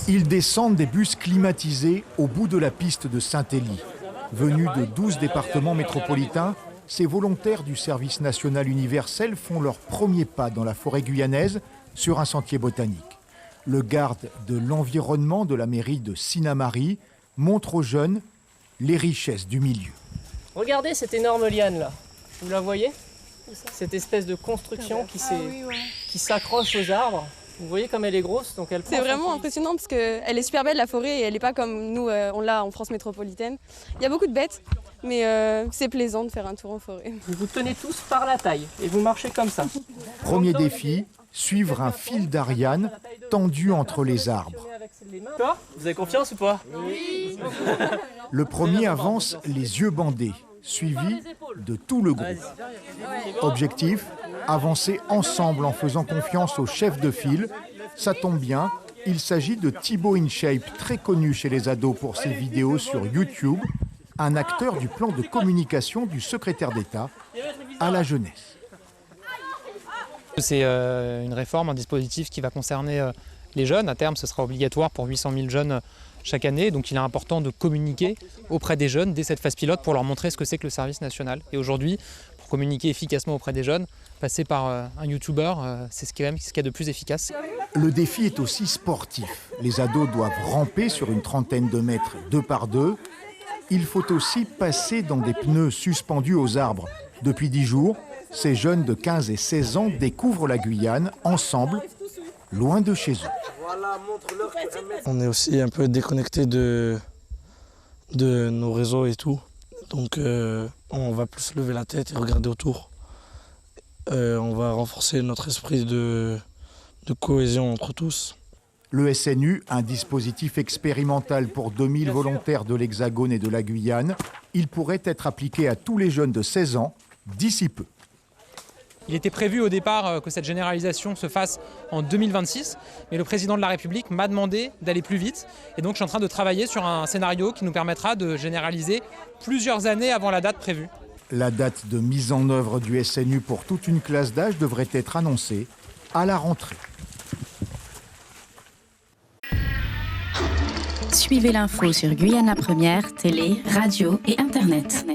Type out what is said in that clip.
Ils descendent des bus climatisés au bout de la piste de Saint-Élie. Venus de 12 départements métropolitains, ces volontaires du service national universel font leur premier pas dans la forêt guyanaise sur un sentier botanique. Le garde de l'environnement de la mairie de Sinnamary montre aux jeunes les richesses du milieu. Regardez cette énorme liane là, vous la voyez? Cette espèce de construction qui s'accroche aux arbres. Vous voyez comme elle est grosse, donc elle prend. C'est vraiment impressionnant parce qu'elle est super belle la forêt et elle n'est pas comme nous on l'a en France métropolitaine. Il y a beaucoup de bêtes, mais c'est plaisant de faire un tour en forêt. Vous vous tenez tous par la taille et vous marchez comme ça. Premier défi, suivre un fil d'Ariane tendu entre les arbres. Vous avez confiance ou pas? Oui. Le premier avance les yeux bandés, suivi de tout le groupe. Objectif, avancer ensemble en faisant confiance au chef de file. Ça tombe bien, il s'agit de Thibaut InShape, très connu chez les ados pour ses vidéos sur YouTube, un acteur du plan de communication du secrétaire d'État à la jeunesse. C'est une réforme, un dispositif qui va concerner les jeunes. À terme, ce sera obligatoire pour 800 000 jeunes chaque année. Donc il est important de communiquer auprès des jeunes dès cette phase pilote pour leur montrer ce que c'est que le service national. Et aujourd'hui, pour communiquer efficacement auprès des jeunes, passer par un YouTuber, c'est ce qu'il y a de plus efficace. Le défi est aussi sportif. Les ados doivent ramper sur une trentaine de mètres 2 par 2. Il faut aussi passer dans des pneus suspendus aux arbres. Depuis 10 jours, ces jeunes de 15 et 16 ans découvrent la Guyane ensemble, loin de chez eux. On est aussi un peu déconnecté de nos réseaux et tout. Donc on va plus lever la tête et regarder autour. On va renforcer notre esprit de cohésion entre tous. Le SNU, un dispositif expérimental pour 2000 volontaires de l'Hexagone et de la Guyane, il pourrait être appliqué à tous les jeunes de 16 ans d'ici peu. Il était prévu au départ que cette généralisation se fasse en 2026, mais le président de la République m'a demandé d'aller plus vite. Et donc je suis en train de travailler sur un scénario qui nous permettra de généraliser plusieurs années avant la date prévue. La date de mise en œuvre du SNU pour toute une classe d'âge devrait être annoncée à la rentrée. Suivez l'info sur Guyana Première, télé, radio et Internet.